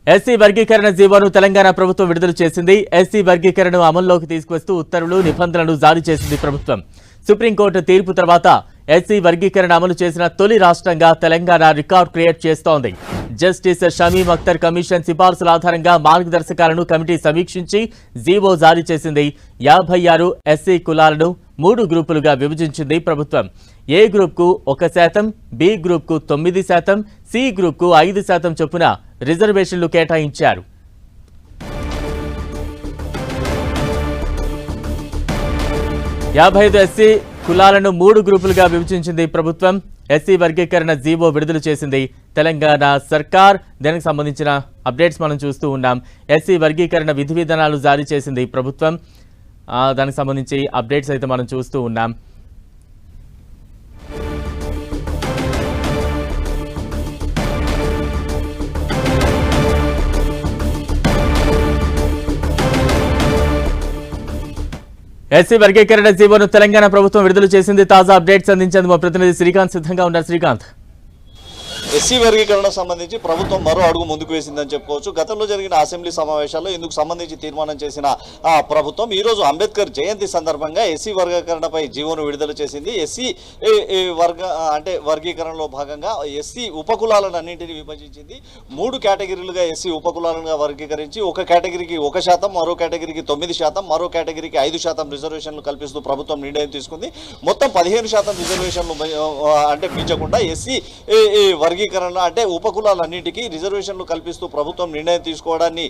SC వర్గీకరణ జీవోను తెలంగాణ ప్రభుత్వం విడుదల చేసింది. ఎస్సీ వర్గీకరణను అమల్లోకి తీసుకువస్తూ ఉత్తర్వులు, నిబంధనలను జారీ చేసింది ప్రభుత్వం. సుప్రీంకోర్టు తీర్పు తర్వాత ఎస్సీ వర్గీకరణ అమలు చేసిన తొలి రాష్ట్రంగా తెలంగాణ రికార్డ్ క్రియేట్ చేస్తోంది. జస్టిస్ షమీం అఖ్తర్ కమిషన్ సిఫార్సుల ఆధారంగా మార్గదర్శకాలను కమిటీ సమీక్షించి జీవో జారీ చేసింది. 56 ఎస్సీ కులాలను 3 గ్రూపులుగా విభజించింది ప్రభుత్వం. ఏ గ్రూప్కు 1%, బి గ్రూప్కు 9%, సి గ్రూప్కు 5% చొప్పున రిజర్వేషన్లు కేటాయించారు. ఎస్సీ కులాలను 3 గ్రూపులుగా విభజించింది ప్రభుత్వం. ఎస్సీ వర్గీకరణ జీవో విడుదల చేసింది తెలంగాణ సర్కార్. దానికి సంబంధించిన అప్డేట్స్ మనం చూస్తూ ఉన్నాం. ఎస్సీ వర్గీకరణ విధి విధానాలు జారీ చేసింది ప్రభుత్వం. దానికి సంబంధించి అప్డేట్స్ అయితే మనం చూస్తూ ఉన్నాం. ఎస్సీ వర్గీకరణ జీవోను తెలంగాణ ప్రభుత్వం విడుదల చేసింది. తాజా అప్డేట్స్ అందించేందుకు మా ప్రతినిధి శ్రీకాంత్ సిద్ధంగా ఉన్నారు. శ్రీకాంత్, ఎస్సీ వర్గీకరణ సంబంధించి ప్రభుత్వం మరో అడుగు ముందుకు వేసిందని చెప్పుకోవచ్చు. గతంలో జరిగిన అసెంబ్లీ సమావేశాల్లో ఇందుకు సంబంధించి తీర్మానం చేసిన ప్రభుత్వం ఈరోజు అంబేద్కర్ జయంతి సందర్భంగా ఎస్సీ వర్గీకరణపై జీవోను విడుదల చేసింది. ఎస్సీ వర్గీకరణలో భాగంగా ఎస్సీ ఉపకులాలను అన్నింటినీ విభజించింది. 3 కేటగిరీలుగా ఎస్సీ ఉపకులాలుగా వర్గీకరించి ఒక కేటగిరీకి 1%, మరో కేటగిరీకి 9%, మరో కేటగిరీకి 5% రిజర్వేషన్లు కల్పిస్తూ ప్రభుత్వం నిర్ణయం తీసుకుంది. మొత్తం 15% రిజర్వేషన్లు పెంచకుండా ఎస్సీ వర్గీకరణ ఉపకులాలన్నింటికీ రిజర్వేషన్లు కల్పిస్తూ ప్రభుత్వం నిర్ణయం తీసుకోవడాన్ని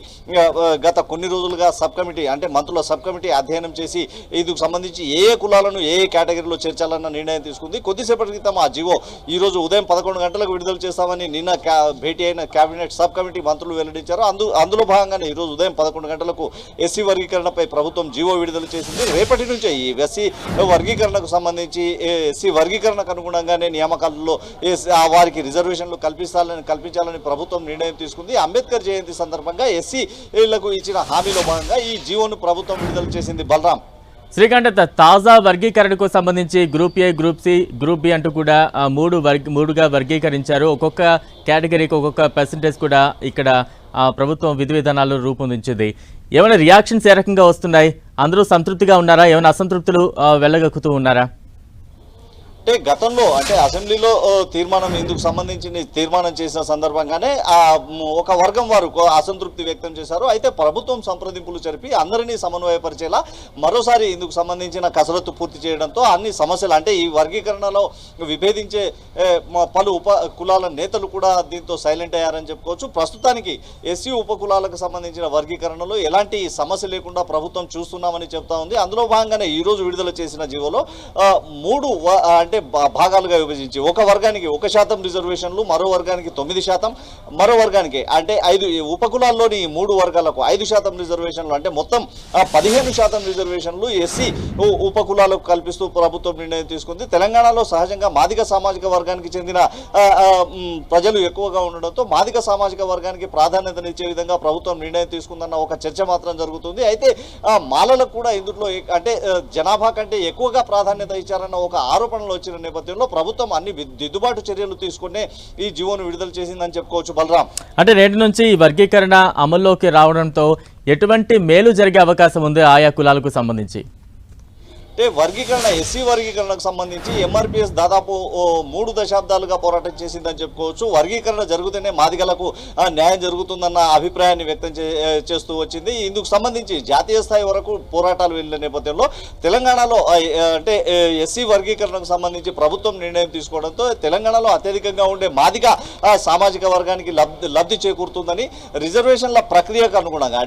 గత కొన్ని రోజులుగా సబ్ కమిటీ మంత్రుల సబ్ కమిటీ అధ్యయనం చేసి ఇందుకు సంబంధించి ఏ కులాలను ఏ కేటగిరీలో చేర్చాలన్న నిర్ణయం తీసుకుంది. కొద్దిసేపటి క్రితం ఆ జీవో ఈరోజు ఉదయం 11 గంటలకు విడుదల చేస్తామని నిన్న భేటీ అయిన కేబినెట్ సబ్ కమిటీ మంత్రులు వెల్లడించారు. అందులో భాగంగానే ఈరోజు ఉదయం 11 గంటలకు ఎస్సీ వర్గీకరణపై ప్రభుత్వం జీవో విడుదల చేసింది. రేపటి నుంచే ఈ ఎస్సీ వర్గీకరణకు సంబంధించి ఎస్సీ వర్గీకరణకు అనుగుణంగానే నియామకాలలో వారికి రిజర్వేషన్లు కల్పించాలని ప్రభుత్వం నిర్ణయం తీసుకుంది. అంబేద్కర్ జయంతి సందర్భంగా ఎస్సీలకు ఇచ్చిన హామీలో భాగంగా ఈ జీవోను ప్రభుత్వం విడుదల చేసింది. బలరాం, శ్రీకాంత్, తాజా వర్గీకరణకు సంబంధించి group A, group C, group B అంటూ కూడా 3గా వర్గీకరించారు. ఒక్కొక్క కేటగిరీకి ఒక్కొక్క పర్సంటేజ్ కూడా ఇక్కడ ప్రభుత్వం విధి విధానాలు రూపొందించింది. ఏమైనా రియాక్షన్స్ ఏ రకంగా వస్తున్నాయి? అందరూ సంతృప్తిగా ఉన్నారా? ఏమైనా అసంతృప్తులు వెళ్ళగక్కుతూ ఉన్నారా? గతంలో అసెంబ్లీలో తీర్మానం ఇందుకు సంబంధించి తీర్మానం చేసిన సందర్భంగానే ఒక వర్గం వారు అసంతృప్తి వ్యక్తం చేశారు. అయితే ప్రభుత్వం సంప్రదింపులు జరిపి అందరినీ సమన్వయపరిచేలా మరోసారి ఇందుకు సంబంధించిన కసరత్తు పూర్తి చేయడంతో అన్ని సమస్యలు ఈ వర్గీకరణలో విభేదించే పలు ఉప కులాల నేతలు కూడా దీంతో సైలెంట్ అయ్యారని చెప్పుకోవచ్చు. ప్రస్తుతానికి ఎస్సీ ఉపకులాలకు సంబంధించిన వర్గీకరణలో ఎలాంటి సమస్య లేకుండా ప్రభుత్వం చూస్తున్నామని చెప్తా ఉంది. అందులో భాగంగానే ఈరోజు విడుదల చేసిన జీవోలో 3 భాగాలుగా విభజించి ఒక వర్గానికి 1% రిజర్వేషన్లు, మరో వర్గానికి 9%, మరో వర్గానికి 5 ఉపకులాల్లోని 3 వర్గాలకు 5% రిజర్వేషన్లు మొత్తం 15% రిజర్వేషన్లు ఎస్సీ ఉపకులాలకు కల్పిస్తూ ప్రభుత్వం నిర్ణయం తీసుకుంది. తెలంగాణలో సహజంగా మాదిగ సామాజిక వర్గానికి చెందిన ప్రజలు ఎక్కువగా ఉండడంతో మాదిగ సామాజిక వర్గానికి ప్రాధాన్యతనిచ్చే విధంగా ప్రభుత్వం నిర్ణయం తీసుకుందన్న ఒక చర్చ మాత్రం జరుగుతుంది. అయితే మాలలకు కూడా ఇందులో జనాభా కంటే ఎక్కువగా ప్రాధాన్యత ఇచ్చారన్న ఒక ఆరోపణలు వచ్చిన నేపథ్యంలో ప్రభుత్వం అన్ని దిద్దుబాటు చర్యలు తీసుకునే ఈ జీవోను విడుదల చేసిందని చెప్పుకోవచ్చు. బలరాం, నేటి నుంచి ఈ వర్గీకరణ అమల్లోకి రావడంతో ఎటువంటి మేలు జరిగే అవకాశం ఉంది ఆయా కులాలకు సంబంధించి? వర్గీకరణ ఎస్సీ వర్గీకరణకు సంబంధించి ఎంఆర్పిఎస్ దాదాపు 3 దశాబ్దాలుగా పోరాటం చేసిందని చెప్పుకోవచ్చు. వర్గీకరణ జరుగుతూనే మాదిగలకు న్యాయం జరుగుతుందన్న అభిప్రాయాన్ని వ్యక్తం చేస్తూ వచ్చింది. ఇందుకు సంబంధించి జాతీయ స్థాయి వరకు పోరాటాలు వెళ్ళిన నేపథ్యంలో తెలంగాణలో ఎస్సీ వర్గీకరణకు సంబంధించి ప్రభుత్వం నిర్ణయం తీసుకోవడంతో తెలంగాణలో అత్యధికంగా ఉండే మాదిగ సామాజిక వర్గానికి లబ్ధి చేకూరుతుందని రిజర్వేషన్ల ప్రక్రియకు అనుగుణంగా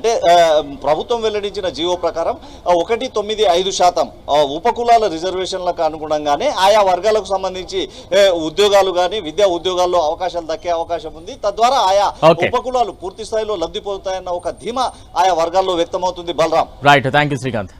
ప్రభుత్వం వెల్లడించిన జీవో ప్రకారం 1.95% ఉపకులాల రిజర్వేషన్లకు అనుగుణంగానే ఆయా వర్గాలకు సంబంధించి ఉద్యోగాలు కానీ విద్యా ఉద్యోగాల్లో అవకాశాలు దక్కే అవకాశం ఉంది. తద్వారా ఆయా ఉపకులాలు పూర్తి స్థాయిలో లబ్ధి పొందుతాయన్న ఒక ధీమా ఆయా వర్గాల్లో వ్యక్తమవుతుంది. Balaram, right, thank you Srikanth.